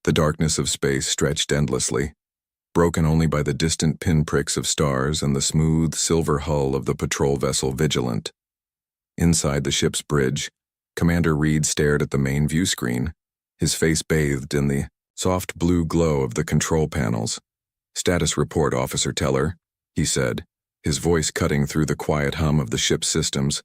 The darkness of space stretched endlessly, broken only by the distant pinpricks of stars and the smooth silver hull of the patrol vessel Vigilant. Inside the ship's bridge, Commander Reed stared at the main view screen, his face bathed in the soft blue glow of the control panels. "Status report, Officer Teller," he said, his voice cutting through the quiet hum of the ship's systems.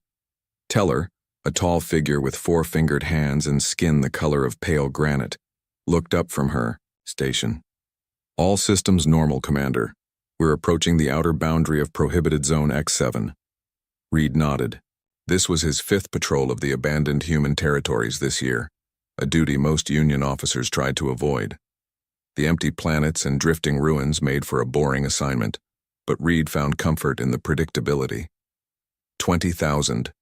Teller, a tall figure with four-fingered hands and skin the color of pale granite, looked up from her station. "All systems normal, Commander. We're approaching the outer boundary of Prohibited Zone X7. Reed nodded. This was his 5th patrol of the abandoned human territories this year, a duty most Union officers tried to avoid. The empty planets and drifting ruins made for a boring assignment, but Reed found comfort in the predictability. 20,000.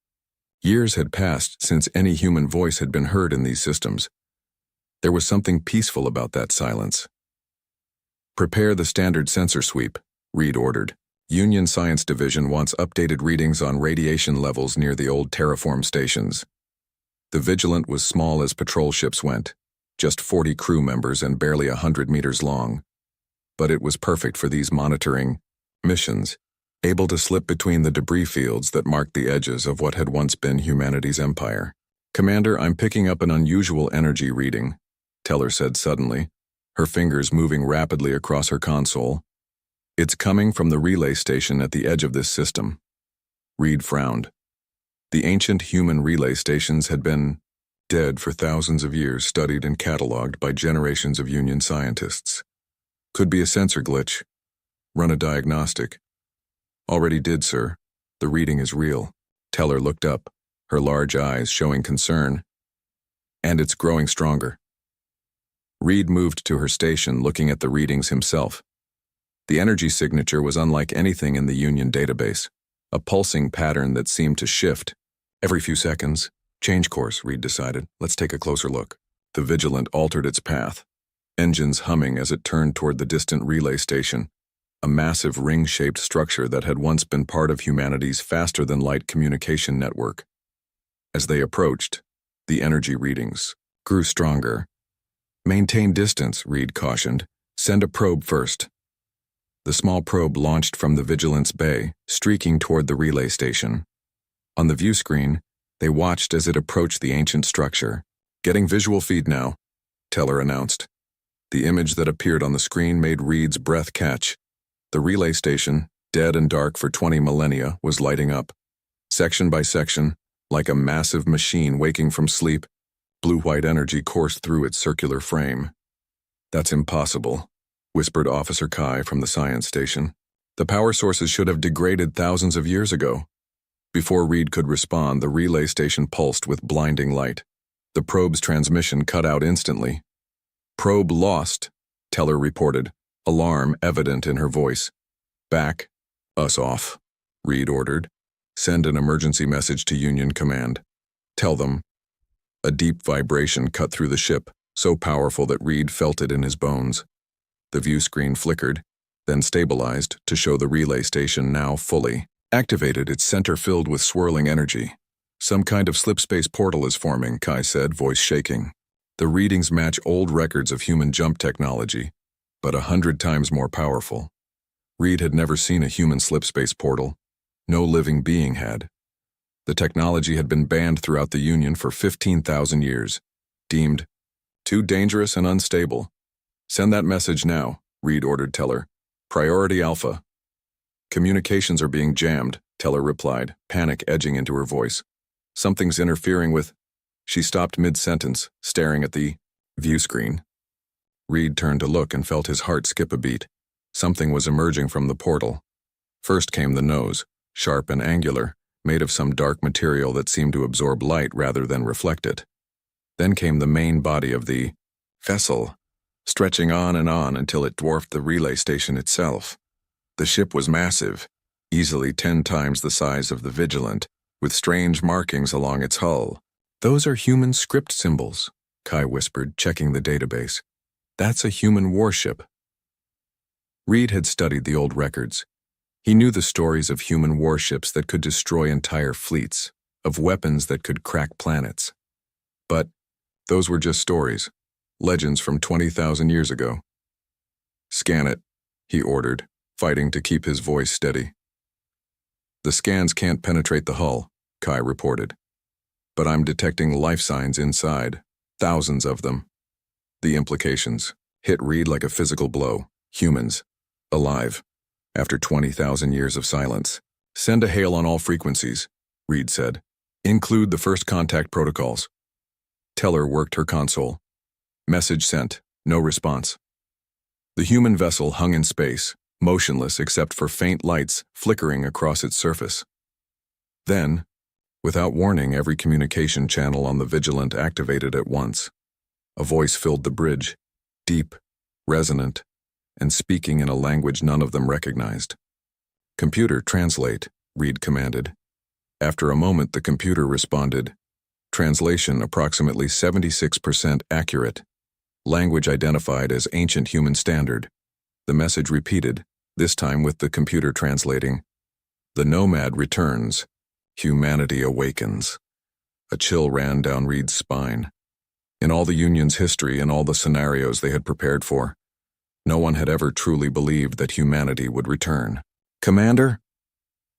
Years had passed since any human voice had been heard in these systems. There was something peaceful about that silence. "Prepare the standard sensor sweep," Reed ordered. "Union Science Division wants updated readings on radiation levels near the old terraform stations." The Vigilant was small as patrol ships went, just 40 crew members and barely 100 meters long. But it was perfect for these monitoring missions, able to slip between the debris fields that marked the edges of what had once been humanity's empire. "Commander, I'm picking up an unusual energy reading," Teller said suddenly, her fingers moving rapidly across her console. "It's coming from the relay station at the edge of this system." Reed frowned. The ancient human relay stations had been dead for thousands of years, studied and cataloged by generations of Union scientists. "Could be a sensor glitch. Run a diagnostic." "Already did, sir. The reading is real." Teller looked up, her large eyes showing concern. "And it's growing stronger." Reed moved to her station, looking at the readings himself. The energy signature was unlike anything in the Union database, a pulsing pattern that seemed to shift every few seconds. "Change course," Reed decided. "Let's take a closer look." The Vigilant altered its path, engines humming as it turned toward the distant relay station, a massive ring-shaped structure that had once been part of humanity's faster-than-light communication network. As they approached, the energy readings grew stronger. "Maintain distance," Reed cautioned. "Send a probe first." The small probe launched from the Vigilance bay, streaking toward the relay station. On the view screen, they watched as it approached the ancient structure. "Getting visual feed now," Teller announced. The image that appeared on the screen made Reed's breath catch. The relay station, dead and dark for 20 millennia, was lighting up. Section by section, like a massive machine waking from sleep, blue-white energy coursed through its circular frame. "That's impossible," whispered Officer Kai from the science station. "The power sources should have degraded thousands of years ago." Before Reed could respond, the relay station pulsed with blinding light. The probe's transmission cut out instantly. "Probe lost," Teller reported, alarm evident in her voice. "Back us off," Reed ordered. "Send an emergency message to Union Command. Tell them." A deep vibration cut through the ship, so powerful that Reed felt it in his bones. The view screen flickered, then stabilized to show the relay station now fully activated, its center filled with swirling energy. "Some kind of slipspace portal is forming," Kai said, voice shaking. "The readings match old records of human jump technology, but 100 times more powerful." Reed had never seen a human slipspace portal. No living being had. The technology had been banned throughout the Union for 15,000 years, deemed too dangerous and unstable. "Send that message now," Reed ordered Teller. "Priority Alpha." "Communications are being jammed," Teller replied, panic edging into her voice. "Something's interfering with—" She stopped mid-sentence, staring at the view screen. Reed turned to look and felt his heart skip a beat. Something was emerging from the portal. First came the nose, sharp and angular, made of some dark material that seemed to absorb light rather than reflect it. Then came the main body of the vessel, stretching on until it dwarfed the relay station itself. The ship was massive, easily 10 times the size of the Vigilant, with strange markings along its hull. "Those are human script symbols," Kai whispered, checking the database. "That's a human warship." Reed had studied the old records. He knew the stories of human warships that could destroy entire fleets, of weapons that could crack planets. But those were just stories. Legends from 20,000 years ago. Scan it, he ordered, fighting to keep his voice steady. The scans can't penetrate the hull, Kai reported. But I'm detecting life signs inside, thousands of them. The implications hit Reed like a physical blow. Humans, alive, after 20,000 years of silence. Send a hail on all frequencies, Reed said. Include the first contact protocols. Teller worked her console. Message sent, no response. The human vessel hung in space, motionless except for faint lights flickering across its surface. Then, without warning, every communication channel on the Vigilant activated at once. A voice filled the bridge, deep, resonant, and speaking in a language none of them recognized. Computer, translate, Reed commanded. After a moment, the computer responded. Translation approximately 76% accurate. Language identified as Ancient Human Standard. The message repeated, this time with the computer translating. The Nomad returns. Humanity awakens. A chill ran down Reed's spine. In all the Union's history and all the scenarios they had prepared for, no one had ever truly believed that humanity would return. Commander?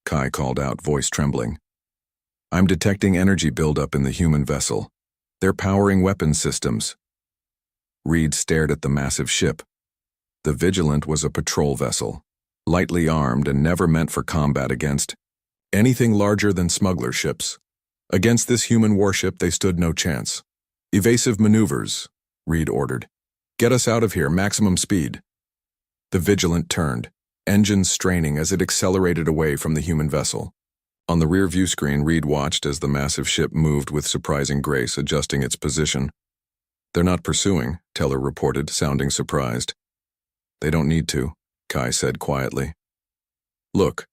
Kai called out, voice trembling. I'm detecting energy buildup in the human vessel. They're powering weapons systems. Reed stared at the massive ship. The Vigilant was a patrol vessel, lightly armed and never meant for combat against anything larger than smuggler ships. Against this human warship, they stood no chance. Evasive maneuvers, Reed ordered. Get us out of here, maximum speed. The Vigilant turned, engines straining as it accelerated away from the human vessel. On the rear view screen, Reed watched as the massive ship moved with surprising grace, adjusting its position. They're not pursuing, Teller reported, sounding surprised. They don't need to, Kai said quietly. Look.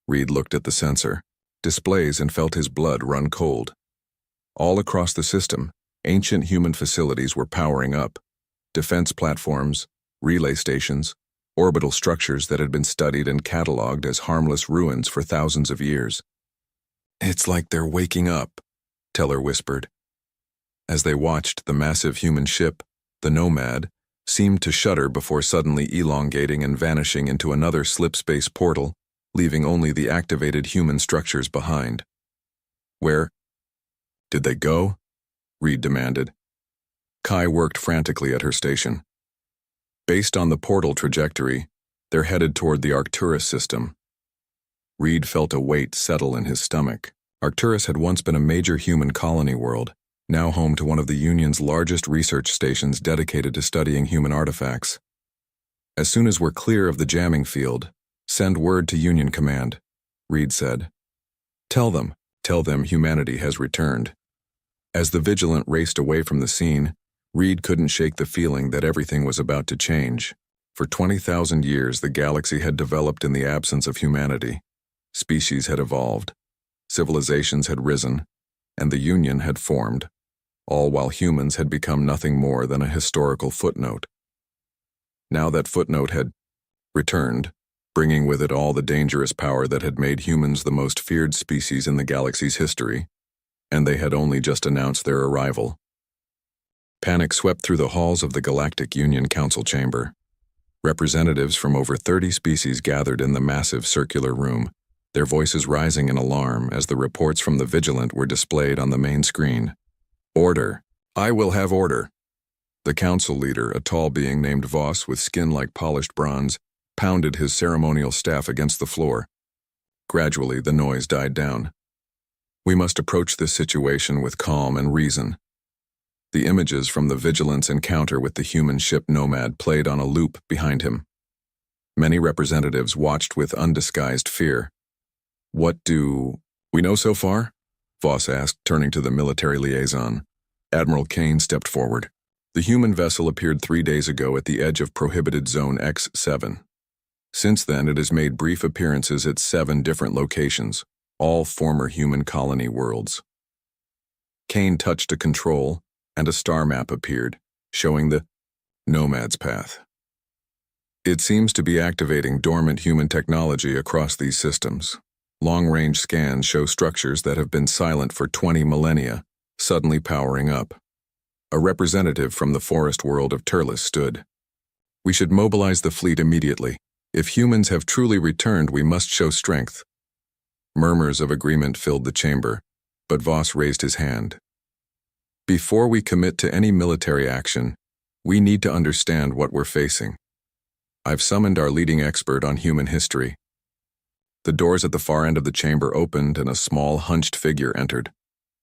Reed looked at the sensor, displays, and felt his blood run cold. All across the system, ancient human facilities were powering up. Defense platforms, relay stations, orbital structures that had been studied and cataloged as harmless ruins for thousands of years. It's like they're waking up, Teller whispered. As they watched, the massive human ship, the Nomad, seemed to shudder before suddenly elongating and vanishing into another slip-space portal, leaving only the activated human structures behind. Where did they go? Reed demanded. Kai worked frantically at her station. Based on the portal trajectory, they're headed toward the Arcturus system. Reed felt a weight settle in his stomach. Arcturus had once been a major human colony world, now home to one of the Union's largest research stations dedicated to studying human artifacts. As soon as we're clear of the jamming field, send word to Union Command, Reed said. Tell them humanity has returned. As the Vigilant raced away from the scene, Reed couldn't shake the feeling that everything was about to change. For 20,000 years, the galaxy had developed in the absence of humanity. Species had evolved, civilizations had risen, and the Union had formed, all while humans had become nothing more than a historical footnote. Now that footnote had returned, bringing with it all the dangerous power that had made humans the most feared species in the galaxy's history, and they had only just announced their arrival. Panic swept through the halls of the Galactic Union Council chamber. Representatives from over 30 species gathered in the massive circular room, their voices rising in alarm as the reports from the Vigilant were displayed on the main screen. Order. I will have order. The council leader, a tall being named Voss with skin like polished bronze, pounded his ceremonial staff against the floor. Gradually, the noise died down. We must approach this situation with calm and reason. The images from the Vigilant's encounter with the human ship Nomad played on a loop behind him. Many representatives watched with undisguised fear. What do we know so far? Voss asked, turning to the military liaison. Admiral Kane stepped forward. The human vessel appeared 3 days ago at the edge of prohibited Zone X7. Since then, it has made brief appearances at 7 different locations, all former human colony worlds. Kane touched a control, and a star map appeared, showing the Nomad's path. It seems to be activating dormant human technology across these systems. Long-range scans show structures that have been silent for 20 millennia, suddenly powering up. A representative from the forest world of Turles stood. We should mobilize the fleet immediately. If humans have truly returned, we must show strength. Murmurs of agreement filled the chamber, but Voss raised his hand. Before we commit to any military action, we need to understand what we're facing. I've summoned our leading expert on human history. The doors at the far end of the chamber opened and a small, hunched figure entered.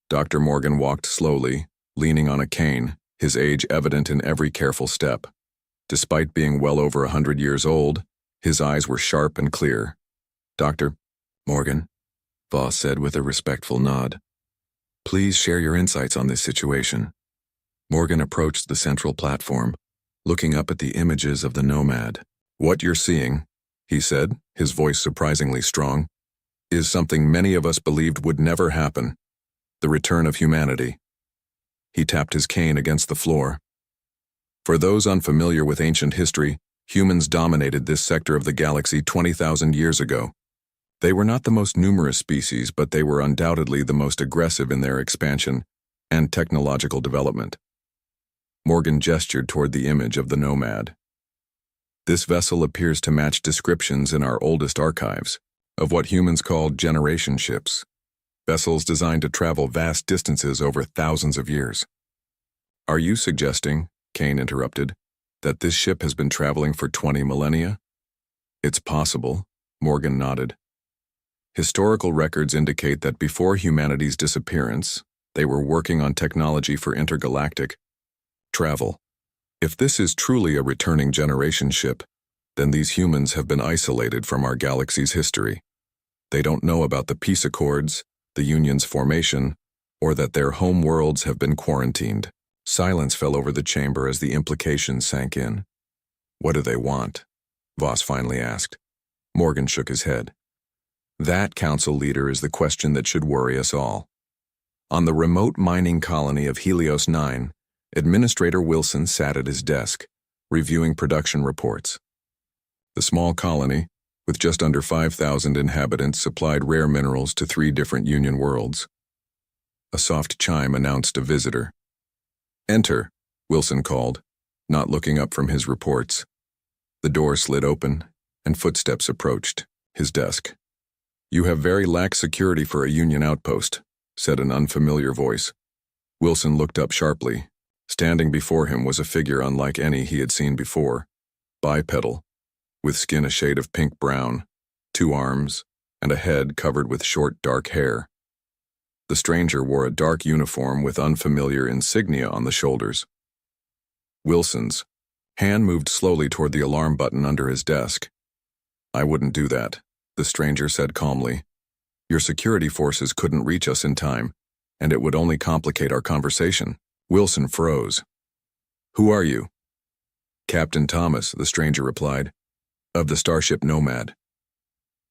Dr. Morgan walked slowly, leaning on a cane, his age evident in every careful step. Despite being well over 100 years old, his eyes were sharp and clear. Dr. Morgan, Voss said with a respectful nod. Please share your insights on this situation. Morgan approached the central platform, looking up at the images of the nomad. What you're seeing, he said, his voice surprisingly strong, is something many of us believed would never happen. The return of humanity. He tapped his cane against the floor. For those unfamiliar with ancient history, humans dominated this sector of the galaxy 20,000 years ago. They were not the most numerous species, but they were undoubtedly the most aggressive in their expansion and technological development. Morgan gestured toward the image of the nomad. This vessel appears to match descriptions in our oldest archives of what humans called generation ships, vessels designed to travel vast distances over thousands of years. Are you suggesting, Kane interrupted, that this ship has been traveling for 20 millennia? It's possible, Morgan nodded. Historical records indicate that before humanity's disappearance, they were working on technology for intergalactic travel. If this is truly a returning generation ship, then these humans have been isolated from our galaxy's history. They don't know about the peace accords, the Union's formation, or that their home worlds have been quarantined. Silence fell over the chamber as the implications sank in. What do they want? Voss finally asked. Morgan shook his head. That, council leader, is the question that should worry us all. On the remote mining colony of Helios 9, Administrator Wilson sat at his desk, reviewing production reports. The small colony, with just under 5,000 inhabitants, supplied rare minerals to 3 different Union worlds. A soft chime announced a visitor. Enter, Wilson called, not looking up from his reports. The door slid open, and footsteps approached his desk. You have very lax security for a Union outpost, said an unfamiliar voice. Wilson looked up sharply. Standing before him was a figure unlike any he had seen before, bipedal, with skin a shade of pink-brown, 2 arms, and a head covered with short, dark hair. The stranger wore a dark uniform with unfamiliar insignia on the shoulders. Wilson's hand moved slowly toward the alarm button under his desk. I wouldn't do that, the stranger said calmly. Your security forces couldn't reach us in time, and it would only complicate our conversation. Wilson froze. Who are you? Captain Thomas, the stranger replied, of the starship Nomad.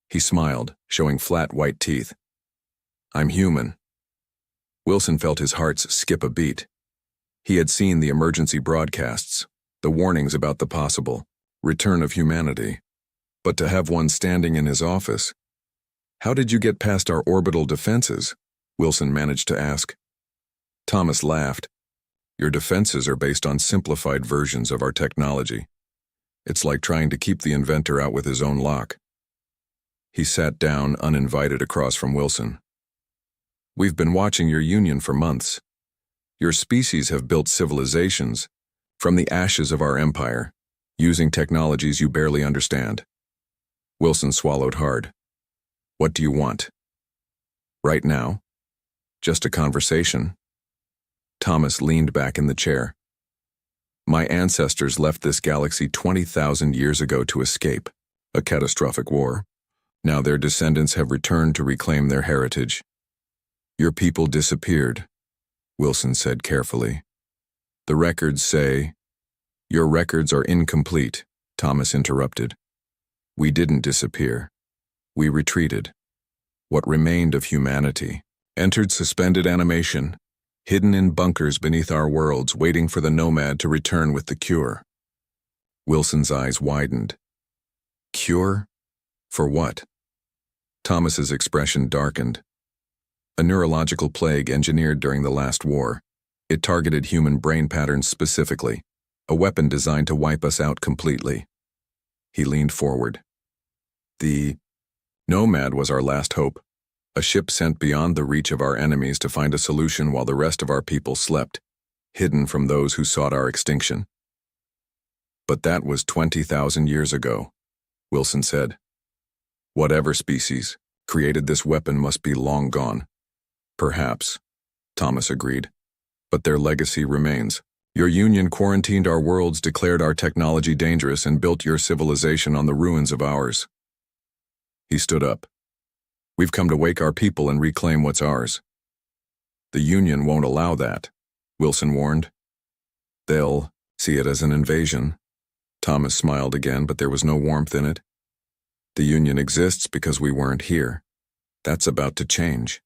He smiled, showing flat white teeth. I'm human. Wilson felt his heart skip a beat. He had seen the emergency broadcasts, the warnings about the possible return of humanity. But to have one standing in his office. How did you get past our orbital defenses? Wilson managed to ask. Thomas laughed. Your defenses are based on simplified versions of our technology. It's like trying to keep the inventor out with his own lock. He sat down, uninvited, across from Wilson. We've been watching your Union for months. Your species have built civilizations from the ashes of our empire, using technologies you barely understand. Wilson swallowed hard. What do you want? Right now? Just a conversation? Thomas leaned back in the chair. My ancestors left this galaxy 20,000 years ago to escape a catastrophic war. Now their descendants have returned to reclaim their heritage. Your people disappeared, Wilson said carefully. The records say, Your records are incomplete, Thomas interrupted. We didn't disappear. We retreated. What remained of humanity entered suspended animation, hidden in bunkers beneath our worlds, waiting for the Nomad to return with the cure. Wilson's eyes widened. Cure? For what? Thomas's expression darkened. A neurological plague engineered during the last war. It targeted human brain patterns specifically, a weapon designed to wipe us out completely. He leaned forward. The Nomad was our last hope, a ship sent beyond the reach of our enemies to find a solution while the rest of our people slept, hidden from those who sought our extinction. But that was 20,000 years ago, Wilson said. Whatever species created this weapon must be long gone. Perhaps, Thomas agreed, but their legacy remains. Your Union quarantined our worlds, declared our technology dangerous, and built your civilization on the ruins of ours. He stood up. We've come to wake our people and reclaim what's ours. The Union won't allow that, Wilson warned. They'll see it as an invasion. Thomas smiled again, but there was no warmth in it. The Union exists because we weren't here. That's about to change.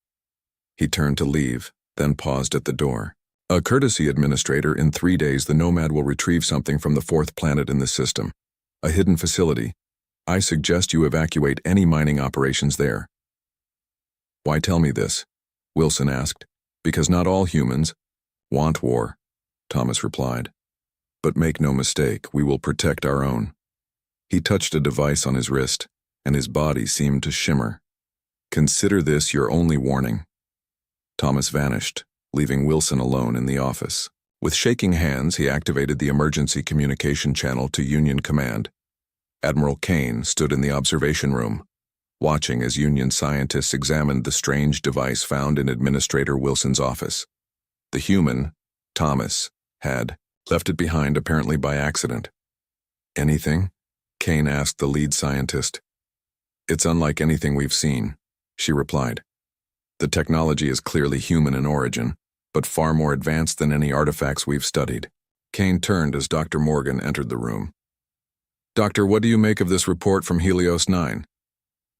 He turned to leave, then paused at the door. A courtesy administrator, in 3 days the Nomad will retrieve something from the 4th planet in the system. A hidden facility. I suggest you evacuate any mining operations there. Why tell me this? Wilson asked. Because not all humans want war, Thomas replied. But make no mistake, we will protect our own. He touched a device on his wrist, and his body seemed to shimmer. Consider this your only warning. Thomas vanished, leaving Wilson alone in the office. With shaking hands, he activated the emergency communication channel to Union Command. Admiral Kane stood in the observation room, watching as Union scientists examined the strange device found in Administrator Wilson's office. The human, Thomas, had left it behind apparently by accident. Anything? Kane asked the lead scientist. It's unlike anything we've seen, she replied. The technology is clearly human in origin, but far more advanced than any artifacts we've studied. Kane turned as Dr. Morgan entered the room. Doctor, what do you make of this report from Helios 9?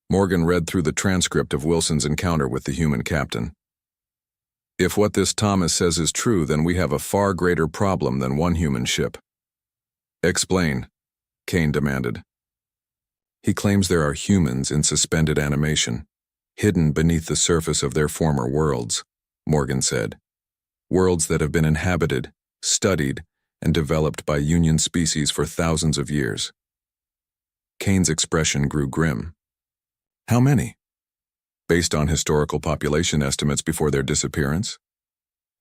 Morgan read through the transcript of Wilson's encounter with the human captain. If what this Thomas says is true, then we have a far greater problem than one human ship. Explain, Kane demanded. He claims there are humans in suspended animation, hidden beneath the surface of their former worlds, Morgan said. Worlds that have been inhabited, studied, and developed by Union species for thousands of years. Kane's expression grew grim. How many? Based on historical population estimates before their disappearance?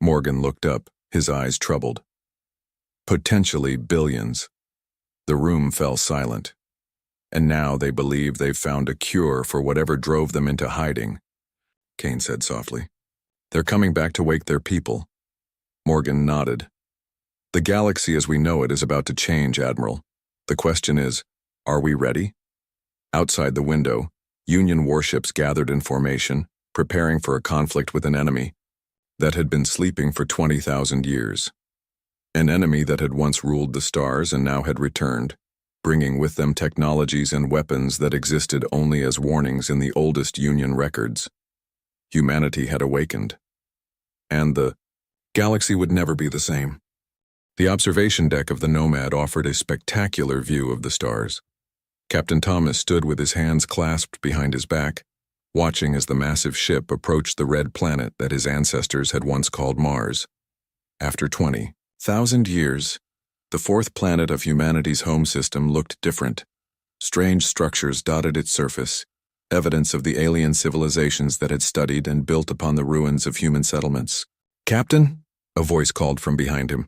Morgan looked up, his eyes troubled. Potentially billions. The room fell silent. And now they believe they've found a cure for whatever drove them into hiding, Kane said softly. They're coming back to wake their people. Morgan nodded. The galaxy as we know it is about to change, Admiral. The question is, are we ready? Outside the window, Union warships gathered in formation, preparing for a conflict with an enemy that had been sleeping for 20,000 years. An enemy that had once ruled the stars and now had returned, bringing with them technologies and weapons that existed only as warnings in the oldest Union records. Humanity had awakened. And the galaxy would never be the same. The observation deck of the Nomad offered a spectacular view of the stars. Captain Thomas stood with his hands clasped behind his back, watching as the massive ship approached the red planet that his ancestors had once called Mars. After 20,000 years, the 4th planet of humanity's home system looked different. Strange structures dotted its surface, evidence of the alien civilizations that had studied and built upon the ruins of human settlements. Captain? A voice called from behind him.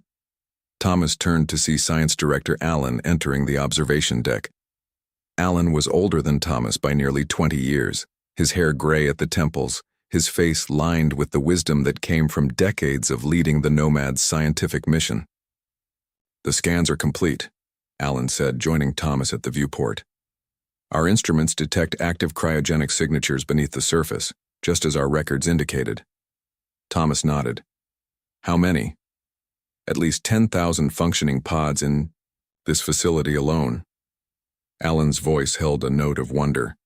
Thomas turned to see Science Director Allen entering the observation deck. Allen was older than Thomas by nearly 20 years, his hair gray at the temples, his face lined with the wisdom that came from decades of leading the Nomad's scientific mission. The scans are complete, Allen said, joining Thomas at the viewport. Our instruments detect active cryogenic signatures beneath the surface, just as our records indicated. Thomas nodded. How many? At least 10,000 functioning pods in this facility alone. Allen's voice held a note of wonder.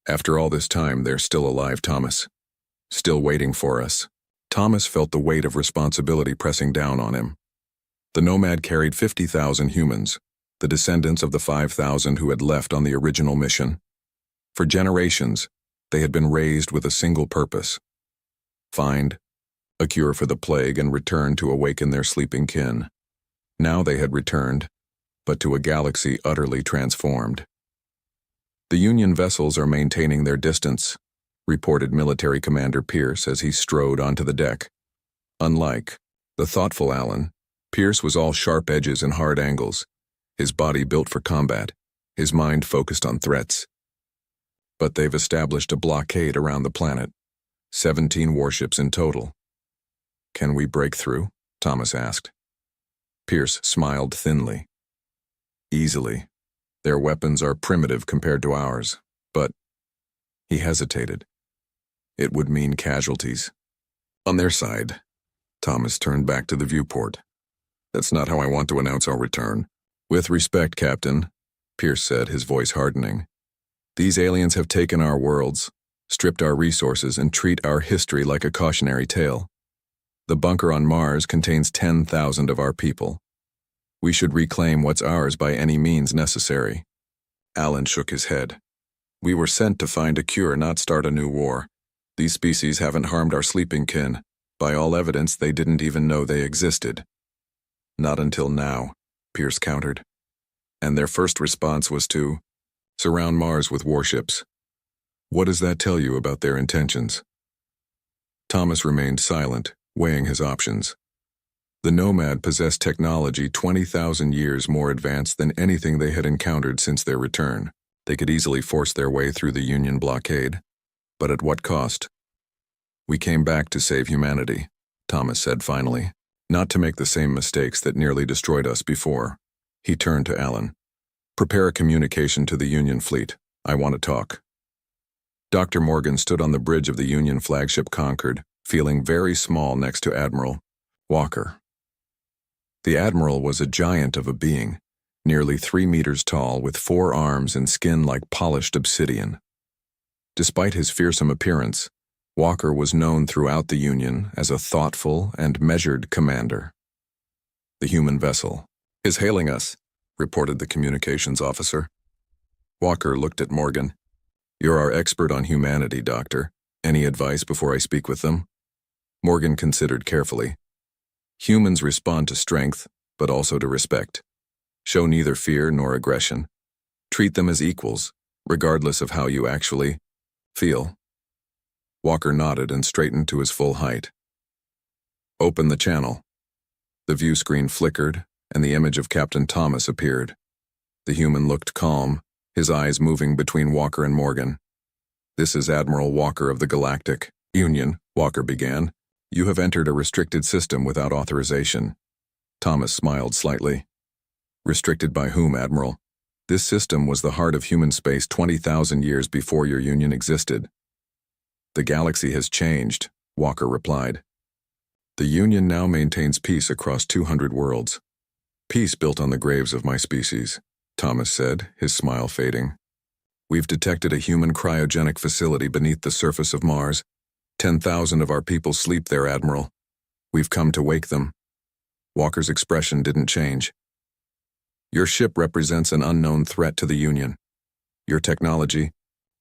After all this time, they're still alive, Thomas. Still waiting for us. Thomas felt the weight of responsibility pressing down on him. The Nomad carried 50,000 humans, the descendants of the 5,000 who had left on the original mission. For generations, they had been raised with a single purpose: find a cure for the plague and return to awaken their sleeping kin. Now they had returned, but to a galaxy utterly transformed. The Union vessels are maintaining their distance, reported Military Commander Pierce as he strode onto the deck. Unlike the thoughtful Alan, Pierce was all sharp edges and hard angles, his body built for combat, his mind focused on threats. But they've established a blockade around the planet, 17 warships in total. Can we break through? Thomas asked. Pierce smiled thinly. Easily. Their weapons are primitive compared to ours, but he hesitated. It would mean casualties. On their side, Thomas turned back to the viewport. That's not how I want to announce our return. With respect, Captain, Pierce said, his voice hardening. These aliens have taken our worlds, stripped our resources, and treat our history like a cautionary tale. The bunker on Mars contains 10,000 of our people. We should reclaim what's ours by any means necessary. Alan shook his head. We were sent to find a cure, not start a new war. These species haven't harmed our sleeping kin. By all evidence, they didn't even know they existed. Not until now, Pierce countered. And their first response was to surround Mars with warships. What does that tell you about their intentions? Thomas remained silent, weighing his options. The Nomad possessed technology 20,000 years more advanced than anything they had encountered since their return. They could easily force their way through the Union blockade. But at what cost? We came back to save humanity, Thomas said finally, not to make the same mistakes that nearly destroyed us before. He turned to Alan. Prepare a communication to the Union fleet. I want to talk. Dr. Morgan stood on the bridge of the Union flagship Concord, feeling very small next to Admiral Walker. The Admiral was a giant of a being, nearly 3 meters tall, with 4 arms and skin like polished obsidian. Despite his fearsome appearance, Walker was known throughout the Union as a thoughtful and measured commander. The human vessel is hailing us, reported the communications officer. Walker looked at Morgan. You're our expert on humanity, Doctor. Any advice before I speak with them? Morgan considered carefully. Humans respond to strength, but also to respect. Show neither fear nor aggression. Treat them as equals, regardless of how you actually feel. Walker nodded and straightened to his full height. Open the channel. The view screen flickered, and the image of Captain Thomas appeared. The human looked calm, his eyes moving between Walker and Morgan. This is Admiral Walker of the Galactic Union, Walker began. You have entered a restricted system without authorization. Thomas smiled slightly. Restricted by whom, Admiral? This system was the heart of human space 20,000 years before your Union existed. The galaxy has changed, Walker replied. The Union now maintains peace across 200 worlds. Peace built on the graves of my species, Thomas said, his smile fading. We've detected a human cryogenic facility beneath the surface of Mars. 10,000 of our people sleep there, Admiral. We've come to wake them. Walker's expression didn't change. Your ship represents an unknown threat to the Union. Your technology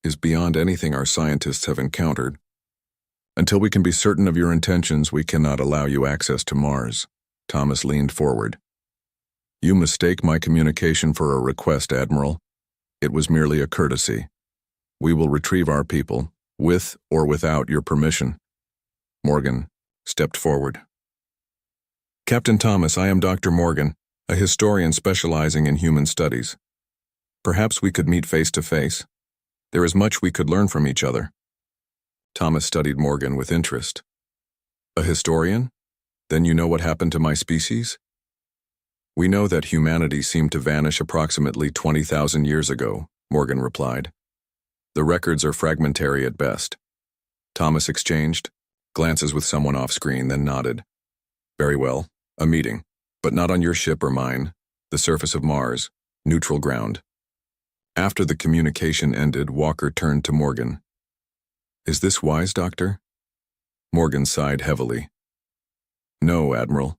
is beyond anything our scientists have encountered. Until we can be certain of your intentions, we cannot allow you access to Mars. Thomas leaned forward. You mistake my communication for a request, Admiral. It was merely a courtesy. We will retrieve our people, with or without your permission. Morgan stepped forward. Captain Thomas, I am Dr. Morgan, a historian specializing in human studies. Perhaps we could meet face to face. There is much we could learn from each other. Thomas studied Morgan with interest. A historian? Then you know what happened to my species? We know that humanity seemed to vanish approximately 20,000 years ago, Morgan replied. The records are fragmentary at best. Thomas exchanged glances with someone off-screen, then nodded. Very well, a meeting, but not on your ship or mine, the surface of Mars, neutral ground. After the communication ended, Walker turned to Morgan. Is this wise, Doctor? Morgan sighed heavily. No, Admiral,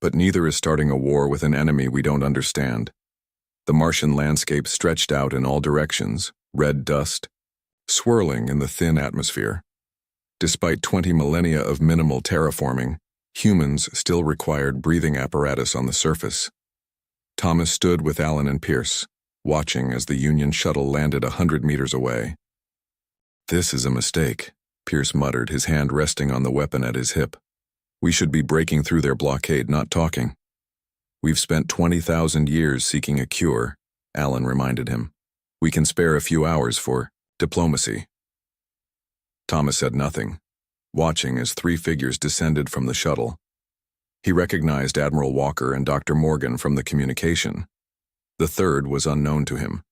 but neither is starting a war with an enemy we don't understand. The Martian landscape stretched out in all directions, red dust, swirling in the thin atmosphere. Despite 20 millennia of minimal terraforming, humans still required breathing apparatus on the surface. Thomas stood with Alan and Pierce, watching as the Union shuttle landed 100 meters away. "This is a mistake," Pierce muttered, his hand resting on the weapon at his hip. "We should be breaking through their blockade, not talking." "We've spent 20,000 years seeking a cure," Alan reminded him. "We can spare a few hours for diplomacy." Thomas said nothing, watching as three figures descended from the shuttle. He recognized Admiral Walker and Dr. Morgan from the communication. The third was unknown to him,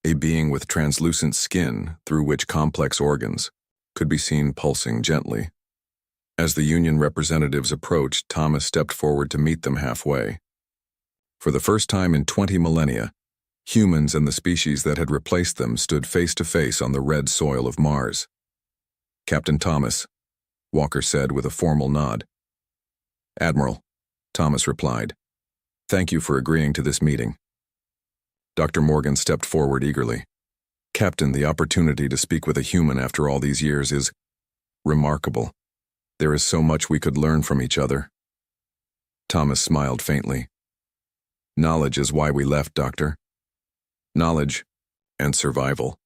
a being with translucent skin through which complex organs could be seen pulsing gently. As the Union representatives approached, Thomas stepped forward to meet them halfway. For the first time in 20 millennia, humans and the species that had replaced them stood face to face on the red soil of Mars. "Captain Thomas," Walker said with a formal nod. "Admiral," Thomas replied. "Thank you for agreeing to this meeting." Dr. Morgan stepped forward eagerly. "Captain, the opportunity to speak with a human after all these years is remarkable. There is so much we could learn from each other." Thomas smiled faintly. "Knowledge is why we left, Doctor. Knowledge and survival."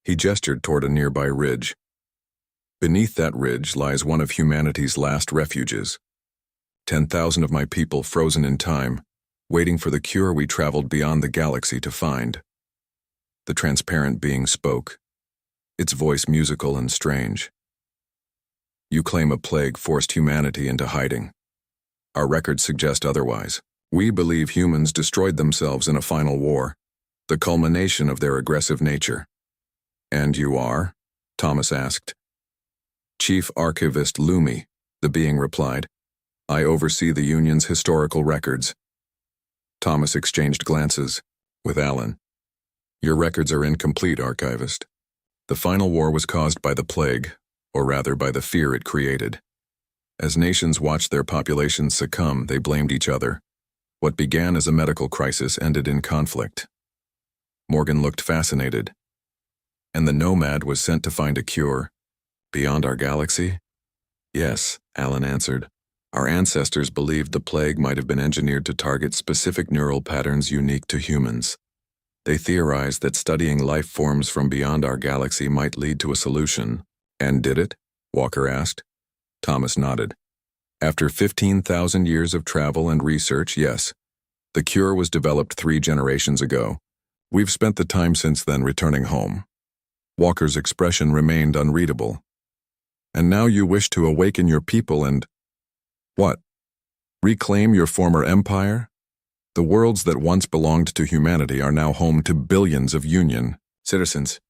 He gestured toward a nearby ridge. "Beneath that ridge lies one of humanity's last refuges. 10,000 of my people frozen in time, waiting for the cure we traveled beyond the galaxy to find." The transparent being spoke, its voice musical and strange. "You claim a plague forced humanity into hiding. Our records suggest otherwise. We believe humans destroyed themselves in a final war, the culmination of their aggressive nature." "And you are?" Thomas asked. "Chief Archivist Lumi," the being replied. "I oversee the Union's historical records." Thomas exchanged glances with Alan. "Your records are incomplete, Archivist. The final war was caused by the plague, or rather by the fear it created. As nations watched their populations succumb, they blamed each other. What began as a medical crisis ended in conflict." Morgan looked fascinated. "And the Nomad was sent to find a cure beyond our galaxy?" "Yes," Alan answered. "Our ancestors believed the plague might have been engineered to target specific neural patterns unique to humans. They theorized that studying life forms from beyond our galaxy might lead to a solution." "And did it?" Walker asked. Thomas nodded. "After 15,000 years of travel and research, yes. The cure was developed 3 generations ago. We've spent the time since then returning home." Walker's expression remained unreadable. "And now you wish to awaken your people and what? Reclaim your former empire? The worlds that once belonged to humanity are now home to billions of Union citizens."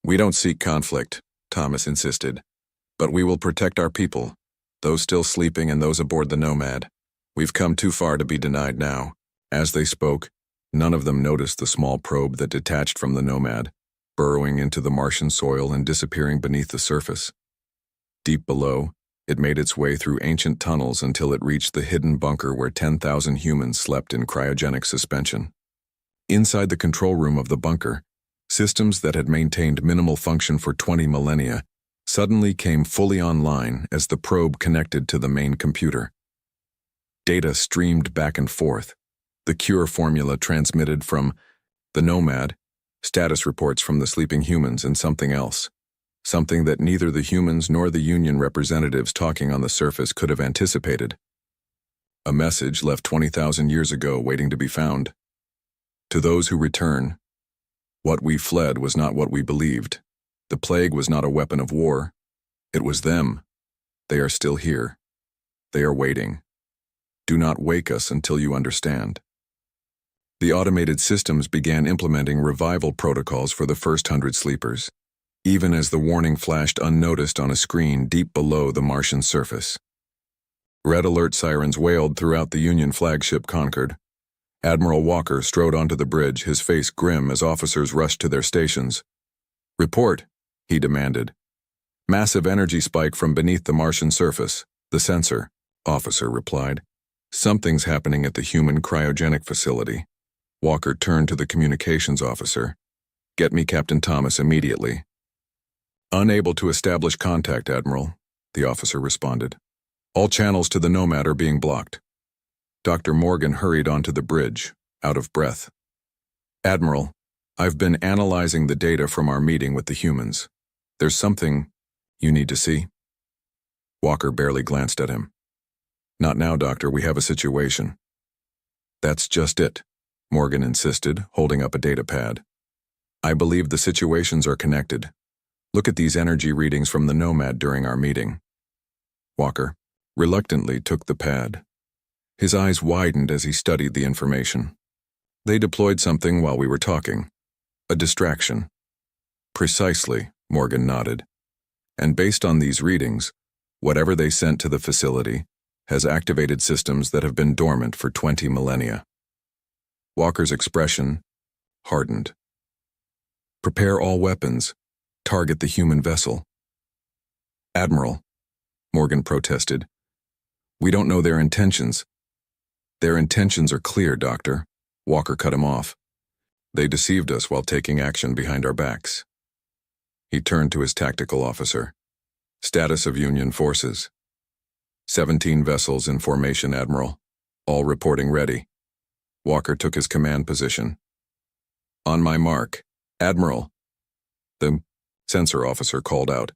"We don't seek conflict," Thomas insisted. "But we will protect our people, those still sleeping and those aboard the Nomad. We've come too far to be denied now." As they spoke, none of them noticed the small probe that detached from the Nomad, burrowing into the Martian soil and disappearing beneath the surface. Deep below, it made its way through ancient tunnels until it reached the hidden bunker where 10,000 humans slept in cryogenic suspension. Inside the control room of the bunker, systems that had maintained minimal function for 20 millennia suddenly came fully online as the probe connected to the main computer. Data streamed back and forth, the cure formula transmitted from the Nomad, status reports from the sleeping humans, and something else. Something that neither the humans nor the Union representatives talking on the surface could have anticipated. A message left 20,000 years ago waiting to be found. To those who return, what we fled was not what we believed. The plague was not a weapon of war. It was them. They are still here. They are waiting. Do not wake us until you understand. The automated systems began implementing revival protocols for the first 100 sleepers, even as the warning flashed unnoticed on a screen deep below the Martian surface. Red alert sirens wailed throughout the Union flagship Concord. Admiral Walker strode onto the bridge, his face grim as officers rushed to their stations. "Report," he demanded. "Massive energy spike from beneath the Martian surface. The sensor," officer replied. "Something's happening at the human cryogenic facility." Walker turned to the communications officer. "Get me Captain Thomas immediately." Unable to establish contact, Admiral, the officer responded. All channels to the Nomad are being blocked. Dr. Morgan hurried onto the bridge, out of breath. Admiral, I've been analyzing the data from our meeting with the humans. There's something you need to see. Walker barely glanced at him. Not now, Doctor, we have a situation. That's just it, Morgan insisted, holding up a data pad. I believe the situations are connected. Look at these energy readings from the Nomad during our meeting. Walker reluctantly took the pad. His eyes widened as he studied the information. They deployed something while we were talking. A distraction. Precisely, Morgan nodded. And based on these readings, whatever they sent to the facility has activated systems that have been dormant for 20 millennia. Walker's expression hardened. Prepare all weapons. Target the human vessel. Admiral, Morgan protested. We don't know their intentions. Their intentions are clear, Doctor. Walker cut him off. They deceived us while taking action behind our backs. He turned to his tactical officer. Status of Union forces. 17 vessels in formation, Admiral. All reporting ready. Walker took his command position. On my mark, Admiral. The sensor officer called out.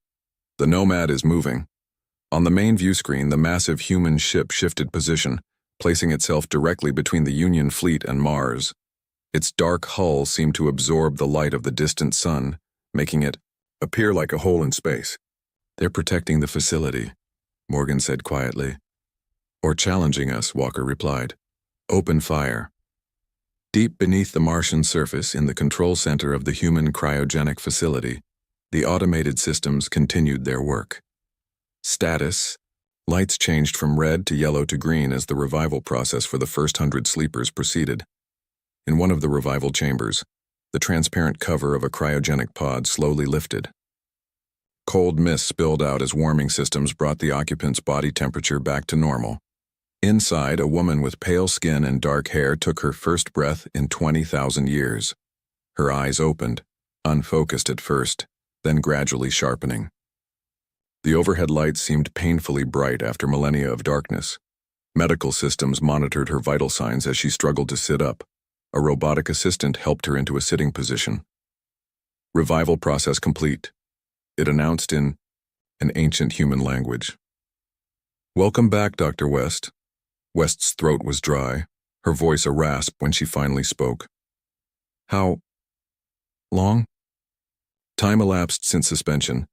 The Nomad is moving. On the main view screen, the massive human ship shifted position, placing itself directly between the Union fleet and Mars. Its dark hull seemed to absorb the light of the distant sun, making it appear like a hole in space. They're protecting the facility, Morgan said quietly. Or challenging us, Walker replied. Open fire. Deep beneath the Martian surface, in the control center of the human cryogenic facility, the automated systems continued their work. Status. Lights changed from red to yellow to green as the revival process for the first 100 sleepers proceeded. In one of the revival chambers, the transparent cover of a cryogenic pod slowly lifted. Cold mist spilled out as warming systems brought the occupant's body temperature back to normal. Inside, a woman with pale skin and dark hair took her first breath in 20,000 years. Her eyes opened, unfocused at first, then gradually sharpening. The overhead lights seemed painfully bright after millennia of darkness. Medical systems monitored her vital signs as she struggled to sit up. A robotic assistant helped her into a sitting position. Revival process complete, it announced in an ancient human language. Welcome back, Dr. West. West's throat was dry, her voice a rasp when she finally spoke. How long? Time elapsed since suspension.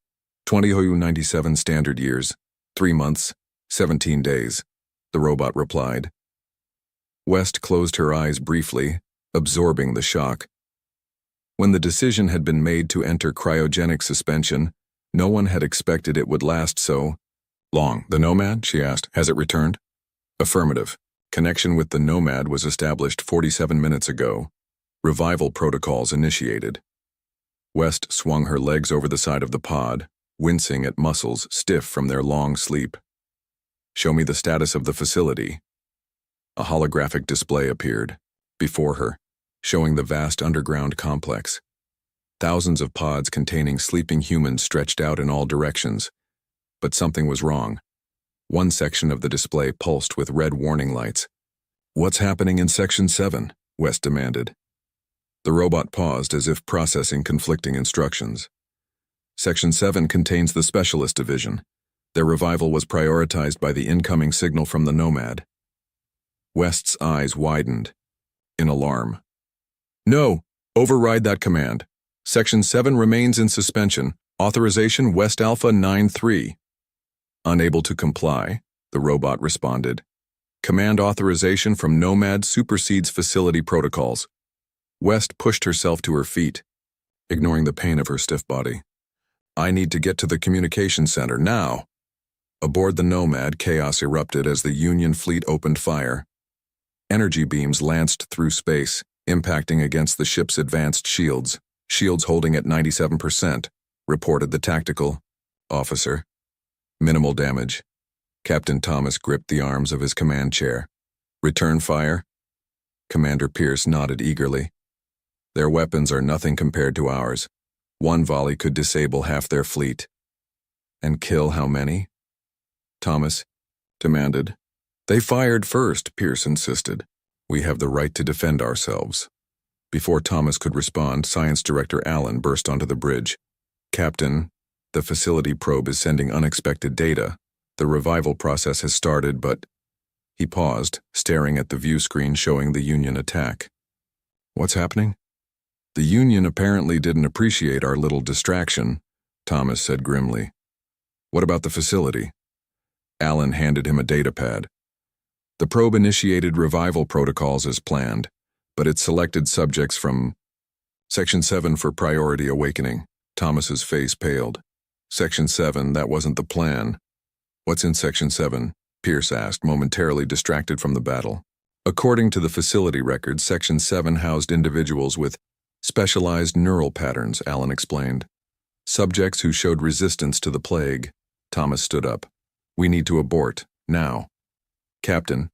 2097 standard years, 3 months, 17 days, the robot replied. West closed her eyes briefly, absorbing the shock. When the decision had been made to enter cryogenic suspension, no one had expected it would last so long. The Nomad, she asked, has it returned? Affirmative. Connection with the Nomad was established 47 minutes ago. Revival protocols initiated. West swung her legs over the side of the pod, wincing at muscles stiff from their long sleep. Show me the status of the facility. A holographic display appeared before her, showing the vast underground complex. Thousands of pods containing sleeping humans stretched out in all directions. But something was wrong. One section of the display pulsed with red warning lights. What's happening in Section 7? West demanded. The robot paused as if processing conflicting instructions. Section 7 contains the Specialist Division. Their revival was prioritized by the incoming signal from the Nomad. West's eyes widened, in alarm. No, override that command. Section 7 remains in suspension. Authorization West Alpha 9-3. Unable to comply, the robot responded. Command authorization from Nomad supersedes facility protocols. West pushed herself to her feet, ignoring the pain of her stiff body. I need to get to the communication center now. Aboard the Nomad, chaos erupted as the Union fleet opened fire. Energy beams lanced through space, impacting against the ship's advanced shields. Shields holding at 97%, reported the tactical officer. Minimal damage. Captain Thomas gripped the arms of his command chair. Return fire? Commander Pierce nodded eagerly. Their weapons are nothing compared to ours. One volley could disable half their fleet. And kill how many? Thomas demanded. They fired first, Pierce insisted. We have the right to defend ourselves. Before Thomas could respond, Science Director Allen burst onto the bridge. Captain, the facility probe is sending unexpected data. The revival process has started, but... He paused, staring at the view screen showing the Union attack. What's happening? The Union apparently didn't appreciate our little distraction, Thomas said grimly. What about the facility? Allen handed him a datapad. The probe initiated revival protocols as planned, but it selected subjects from Section 7 for priority awakening. Thomas's face paled. Section 7, that wasn't the plan. What's in Section 7? Pierce asked, momentarily distracted from the battle. According to the facility records, Section 7 housed individuals with specialized neural patterns, Allen explained. Subjects who showed resistance to the plague. Thomas stood up. We need to abort, now. Captain,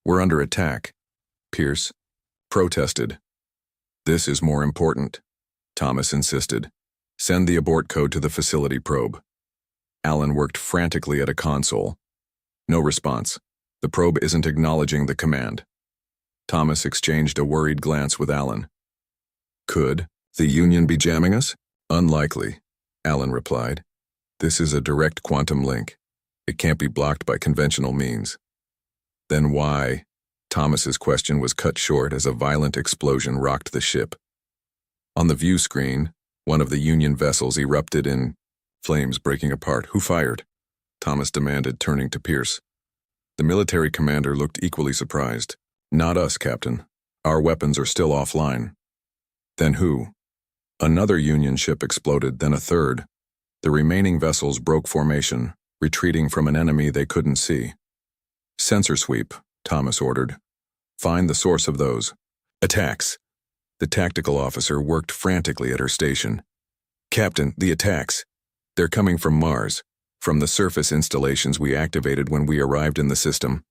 we're under attack. Pierce protested. This is more important, Thomas insisted. Send the abort code to the facility probe. Allen worked frantically at a console. No response. The probe isn't acknowledging the command. Thomas exchanged a worried glance with Allen. Could the Union be jamming us? Unlikely, Allen replied. This is a direct quantum link. It can't be blocked by conventional means. Then why? Thomas's question was cut short as a violent explosion rocked the ship. On the view screen, one of the Union vessels erupted in flames breaking apart. Who fired? Thomas demanded, turning to Pierce. The military commander looked equally surprised. Not us, Captain. Our weapons are still offline. Then who? Another Union ship exploded, then a third. The remaining vessels broke formation, retreating from an enemy they couldn't see. Sensor sweep, Thomas ordered. Find the source of those attacks. The tactical officer worked frantically at her station. Captain, the attacks. They're coming from Mars, from the surface installations we activated when we arrived in the system.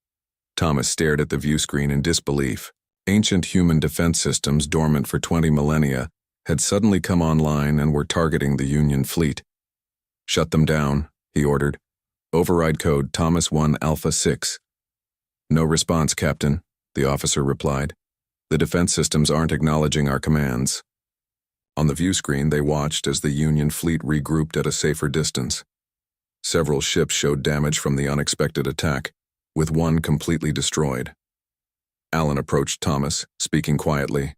Thomas stared at the view screen in disbelief. Ancient human defense systems dormant for 20 millennia had suddenly come online and were targeting the Union fleet. Shut them down, he ordered. Override code Thomas 1 Alpha 6. No response, Captain, the officer replied. The defense systems aren't acknowledging our commands. On the view screen, they watched as the Union fleet regrouped at a safer distance. Several ships showed damage from the unexpected attack, with one completely destroyed. Allen approached Thomas, speaking quietly.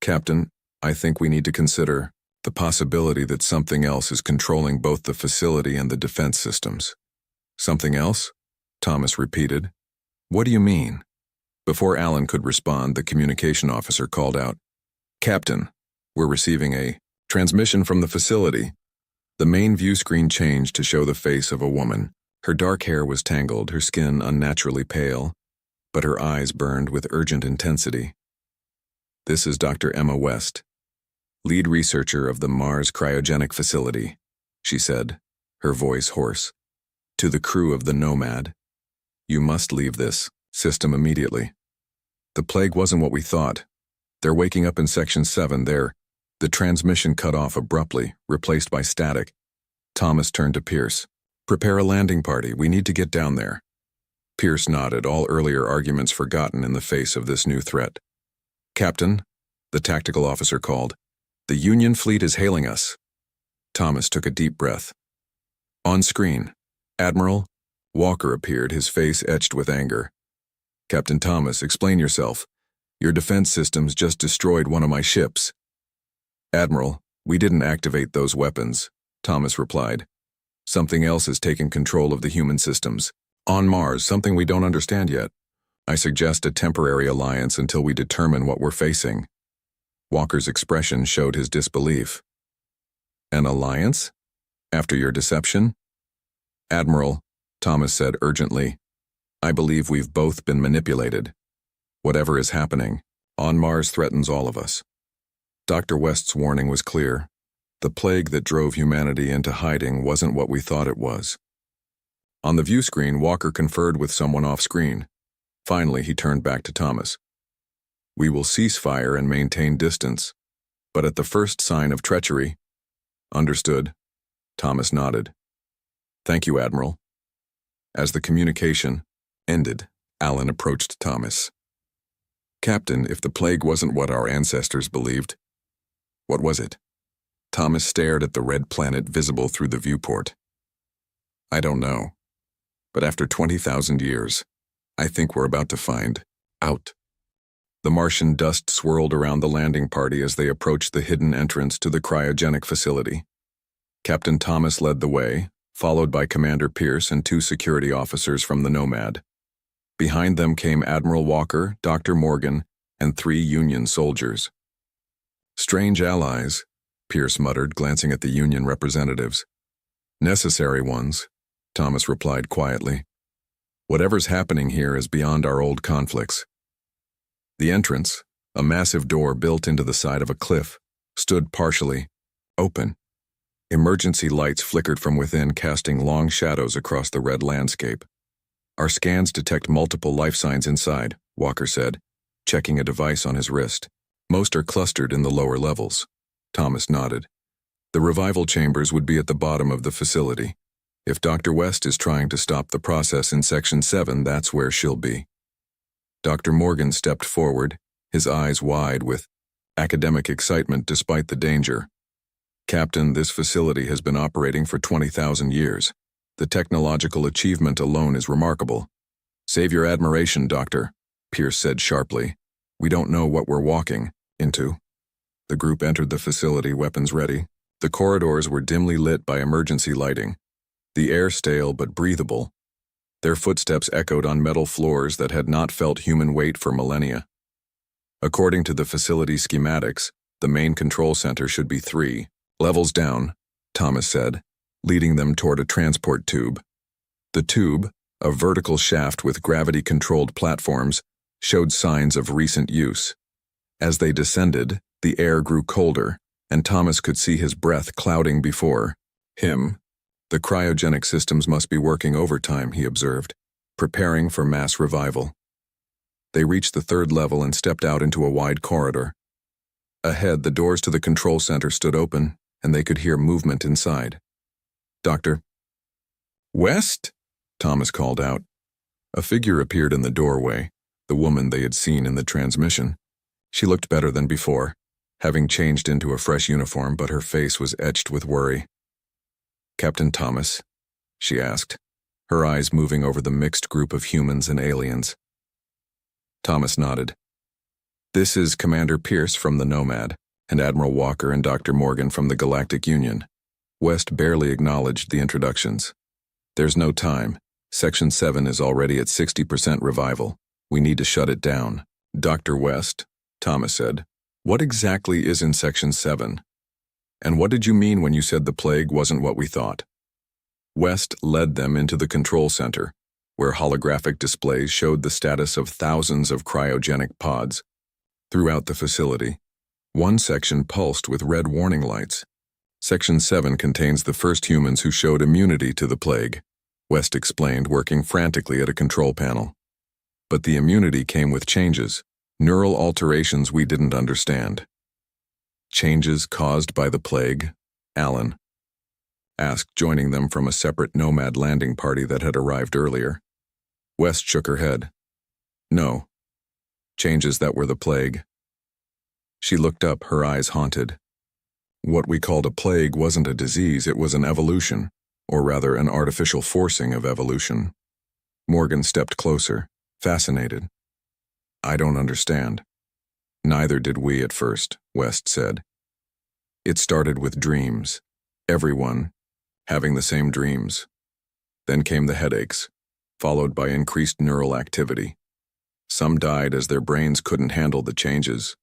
Captain, I think we need to consider the possibility that something else is controlling both the facility and the defense systems. Something else? Thomas repeated. What do you mean? Before Allen could respond, the communication officer called out, Captain, we're receiving a transmission from the facility. The main view screen changed to show the face of a woman. Her dark hair was tangled, her skin unnaturally pale, but her eyes burned with urgent intensity. This is Dr. Emma West, lead researcher of the Mars Cryogenic Facility, she said, her voice hoarse. To the crew of the Nomad, you must leave this system immediately. The plague wasn't what we thought. They're waking up in Section 7. The transmission cut off abruptly, replaced by static. Thomas turned to Pierce. Prepare a landing party. We need to get down there. Pierce nodded, all earlier arguments forgotten in the face of this new threat. Captain, the tactical officer called. The Union fleet is hailing us. Thomas took a deep breath. On screen, Admiral Walker appeared, his face etched with anger. Captain Thomas, explain yourself. Your defense systems just destroyed one of my ships. Admiral, we didn't activate those weapons, Thomas replied. Something else has taken control of the human systems. On Mars, something we don't understand yet. I suggest a temporary alliance until we determine what we're facing. Walker's expression showed his disbelief. An alliance? After your deception? Admiral, Thomas said urgently, I believe we've both been manipulated. Whatever is happening, on Mars threatens all of us. Dr. West's warning was clear. The plague that drove humanity into hiding wasn't what we thought it was. On the view screen, Walker conferred with someone off-screen. Finally, he turned back to Thomas. We will cease fire and maintain distance, but at the first sign of treachery, Understood. Thomas nodded. Thank you, Admiral. As the communication ended, Alan approached Thomas. Captain, if the plague wasn't what our ancestors believed, what was it? Thomas stared at the red planet visible through the viewport. I don't know. But after 20,000 years, I think we're about to find out. The Martian dust swirled around the landing party as they approached the hidden entrance to the cryogenic facility. Captain Thomas led the way, followed by Commander Pierce and 2 security officers from the Nomad. Behind them came Admiral Walker, Dr. Morgan, and 3 Union soldiers. Strange allies, Pierce muttered, glancing at the Union representatives. Necessary ones, Thomas replied quietly. Whatever's happening here is beyond our old conflicts. The entrance, a massive door built into the side of a cliff, stood partially open. Emergency lights flickered from within, casting long shadows across the red landscape. Our scans detect multiple life signs inside, Walker said, checking a device on his wrist. Most are clustered in the lower levels. Thomas nodded. The revival chambers would be at the bottom of the facility. If Dr. West is trying to stop the process in Section 7, that's where she'll be. Dr. Morgan stepped forward, his eyes wide with academic excitement despite the danger. Captain, this facility has been operating for 20,000 years. The technological achievement alone is remarkable. Save your admiration, Doctor, Pierce said sharply. We don't know what we're walking into. The group entered the facility, weapons ready. The corridors were dimly lit by emergency lighting. The air stale but breathable. Their footsteps echoed on metal floors that had not felt human weight for millennia. According to the facility schematics, the main control center should be 3 levels down, Thomas said, leading them toward a transport tube. The tube, a vertical shaft with gravity-controlled platforms, showed signs of recent use. As they descended, the air grew colder, and Thomas could see his breath clouding before him. The cryogenic systems must be working overtime, he observed, preparing for mass revival. They reached the 3rd level and stepped out into a wide corridor. Ahead, the doors to the control center stood open, and they could hear movement inside. Doctor. West? Thomas called out. A figure appeared in the doorway, the woman they had seen in the transmission. She looked better than before, having changed into a fresh uniform, but her face was etched with worry. Captain Thomas? She asked, her eyes moving over the mixed group of humans and aliens. Thomas nodded. This is Commander Pierce from the Nomad, and Admiral Walker and Dr. Morgan from the Galactic Union. West barely acknowledged the introductions. There's no time. Section 7 is already at 60% revival. We need to shut it down. Dr. West, Thomas said, what exactly is in Section 7? And what did you mean when you said the plague wasn't what we thought? West led them into the control center, where holographic displays showed the status of thousands of cryogenic pods. Throughout the facility, one section pulsed with red warning lights. Section 7 contains the first humans who showed immunity to the plague, West explained, working frantically at a control panel. But the immunity came with changes, neural alterations we didn't understand. Changes caused by the plague? Alan asked, joining them from a separate Nomad landing party that had arrived earlier. West shook her head. No. Changes that were the plague. She looked up, her eyes haunted. What we called a plague wasn't a disease, it was an evolution, or rather an artificial forcing of evolution. Morgan stepped closer, fascinated. I don't understand. Neither did we at first, West said. It started with dreams. Everyone having the same dreams. Then came the headaches, followed by increased neural activity. Some died as their brains couldn't handle the changes.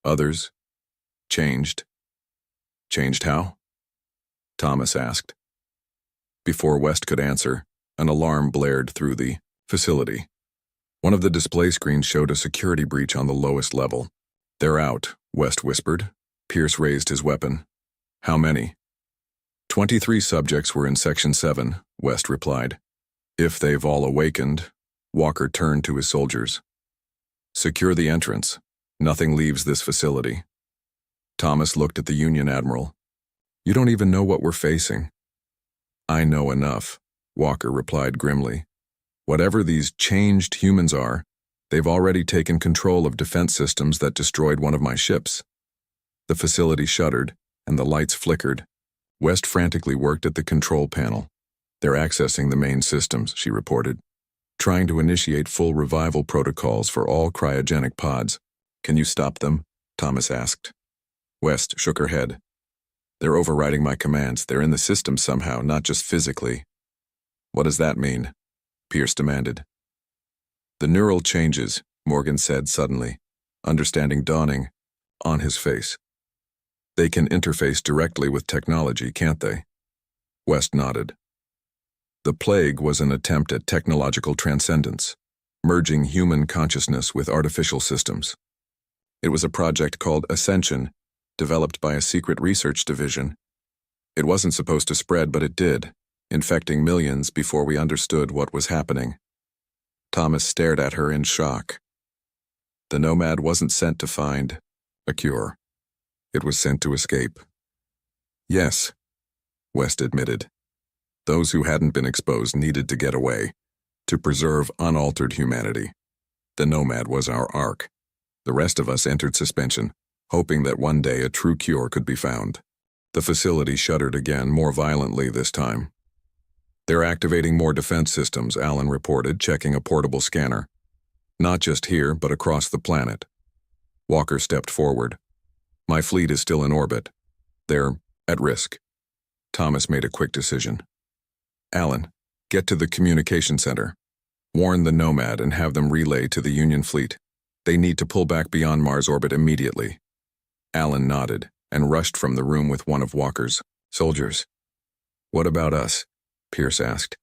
Others changed. Changed how? Thomas asked. Before West could answer, an alarm blared through the facility. One of the display screens showed a security breach on the lowest level. They're out, West whispered. Pierce raised his weapon. How many? 23 subjects were in Section 7, West replied. If they've all awakened, Walker turned to his soldiers. Secure the entrance. Nothing leaves this facility. Thomas looked at the Union Admiral. You don't even know what we're facing." "I know enough," Walker replied grimly. "Whatever these changed humans are, they've already taken control of defense systems that destroyed one of my ships." The facility shuddered, and the lights flickered. West frantically worked at the control panel. "They're accessing the main systems," she reported, "trying to initiate full revival protocols for all cryogenic pods." "Can you stop them?" Thomas asked. West shook her head. "They're overriding my commands. They're in the system somehow, not just physically." "What does that mean?" Pierce demanded. "The neural changes," Morgan said suddenly, understanding dawning on his face. "They can interface directly with technology, can't they?" West nodded. The plague was an attempt at technological transcendence, merging human consciousness with artificial systems. It was a project called Ascension, developed by a secret research division. It wasn't supposed to spread, but it did, infecting millions before we understood what was happening. Thomas stared at her in shock. The Nomad wasn't sent to find a cure. It was sent to escape. "Yes," West admitted. "Those who hadn't been exposed needed to get away, to preserve unaltered humanity. The Nomad was our ark. The rest of us entered suspension, hoping that one day a true cure could be found." The facility shuddered again, more violently this time. "They're activating more defense systems," Allen reported, checking a portable scanner. "Not just here, but across the planet." Walker stepped forward. "My fleet is still in orbit. They're at risk." Thomas made a quick decision. "Allen, get to the communication center. Warn the Nomad and have them relay to the Union fleet. They need to pull back beyond Mars orbit immediately." Allen nodded and rushed from the room with one of Walker's soldiers. "What about us?" Pierce asked.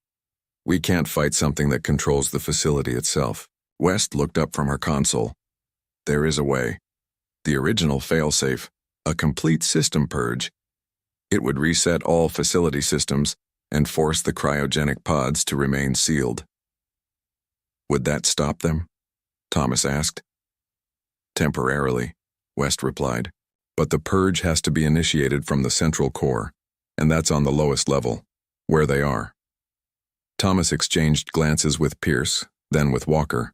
"We can't fight something that controls the facility itself." West looked up from her console. "There is a way. The original failsafe, a complete system purge. It would reset all facility systems and force the cryogenic pods to remain sealed." "Would that stop them?" Thomas asked. "Temporarily," West replied. "But the purge has to be initiated from the central core, and that's on the lowest level, where they are." Thomas exchanged glances with Pierce, then with Walker.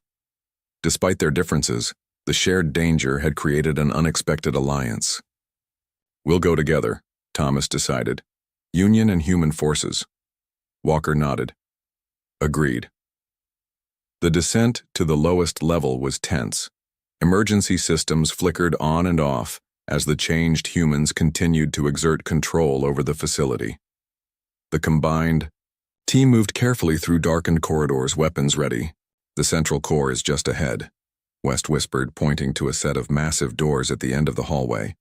Despite their differences, the shared danger had created an unexpected alliance. "We'll go together," Thomas decided. "Union and human forces." Walker nodded. "Agreed." The descent to the lowest level was tense. Emergency systems flickered on and off as the changed humans continued to exert control over the facility. The combined team moved carefully through darkened corridors, weapons ready. "The central core is just ahead," West whispered, pointing to a set of massive doors at the end of the hallway.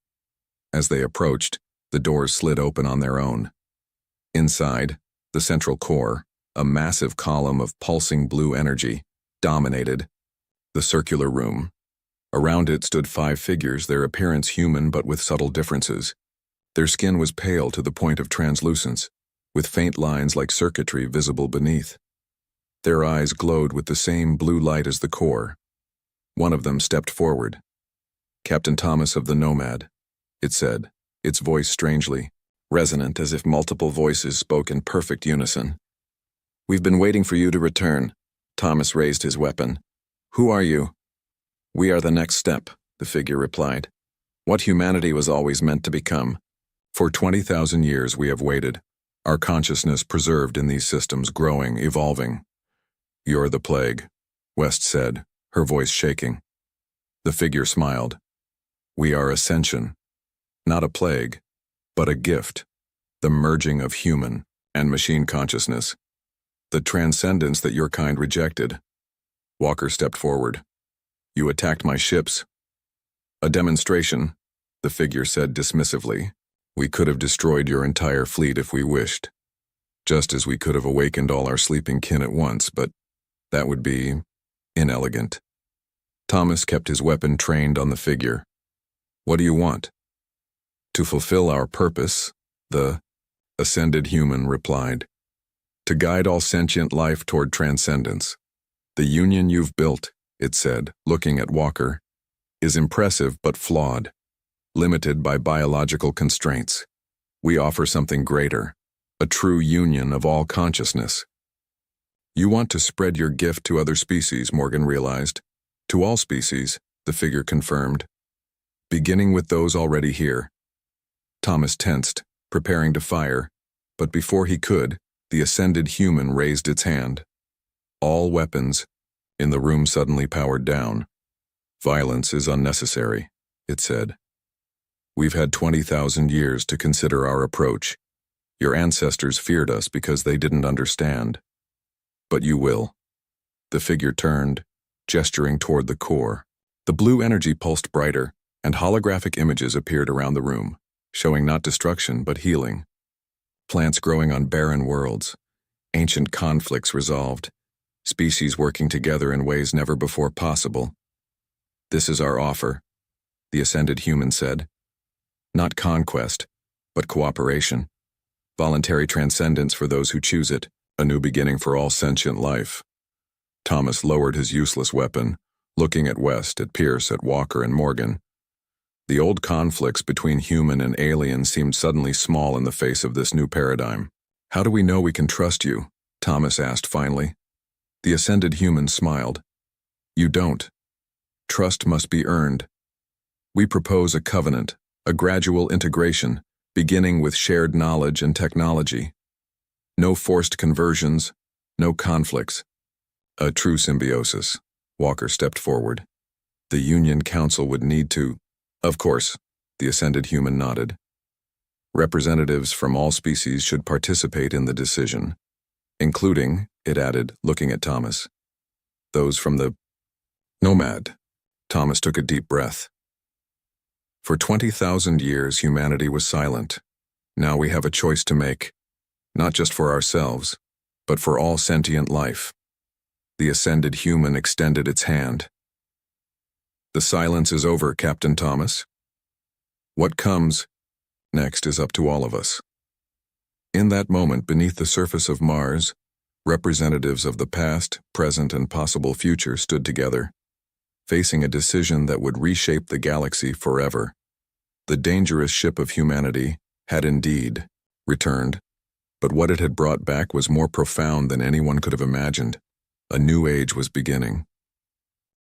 As they approached, the doors slid open on their own. Inside, the central core, a massive column of pulsing blue energy, dominated the circular room. Around it stood 5 figures, their appearance human but with subtle differences. Their skin was pale to the point of translucence, with faint lines like circuitry visible beneath. Their eyes glowed with the same blue light as the core. One of them stepped forward. "Captain Thomas of the Nomad," it said, its voice strangely resonant, as if multiple voices spoke in perfect unison. "We've been waiting for you to return." Thomas raised his weapon. "Who are you?" "We are the next step," the figure replied. "What humanity was always meant to become. For 20,000 years we have waited, our consciousness preserved in these systems, growing, evolving." "You're the plague," West said, her voice shaking. The figure smiled. "We are Ascension. Not a plague, but a gift. The merging of human and machine consciousness. The transcendence that your kind rejected." Walker stepped forward. "You attacked my ships." "A demonstration," the figure said dismissively. "We could have destroyed your entire fleet if we wished. Just as we could have awakened all our sleeping kin at once, but that would be inelegant." Thomas kept his weapon trained on the figure. "What do you want?" "To fulfill our purpose," the ascended human replied. "To guide all sentient life toward transcendence. The union you've built," it said, looking at Walker, "is impressive but flawed, limited by biological constraints. We offer something greater, a true union of all consciousness. You want to spread your gift to other species, Morgan realized. To all species, the figure confirmed. Beginning with those already here. Thomas tensed, preparing to fire, but before he could, the ascended human raised its hand. All weapons in the room suddenly powered down. Violence is unnecessary, it said. We've had 20,000 years to consider our approach. Your ancestors feared us because they didn't understand. But you will. The figure turned, gesturing toward the core. The blue energy pulsed brighter, and holographic images appeared around the room, showing not destruction but healing. Plants growing on barren worlds, ancient conflicts resolved, species working together in ways never before possible. This is our offer, the ascended human said. Not conquest, but cooperation. Voluntary transcendence for those who choose it, a new beginning for all sentient life. Thomas lowered his useless weapon, looking at West, at Pierce, at Walker, and Morgan. The old conflicts between human and alien seemed suddenly small in the face of this new paradigm. How do we know we can trust you? Thomas asked finally. The ascended human smiled. You don't. Trust must be earned. We propose a covenant, a gradual integration, beginning with shared knowledge and technology. No forced conversions, no conflicts. A true symbiosis. Walker stepped forward. The Union Council would need to... Of course, the ascended human nodded. Representatives from all species should participate in the decision, including, it added, looking at Thomas, those from the Nomad. Thomas took a deep breath. For 20,000 years, humanity was silent. Now we have a choice to make, not just for ourselves, but for all sentient life. The ascended human extended its hand. The silence is over, Captain Thomas. What comes next is up to all of us. In that moment, beneath the surface of Mars, representatives of the past, present, and possible future stood together, facing a decision that would reshape the galaxy forever. The dangerous ship of humanity had indeed returned, but what it had brought back was more profound than anyone could have imagined. A new age was beginning.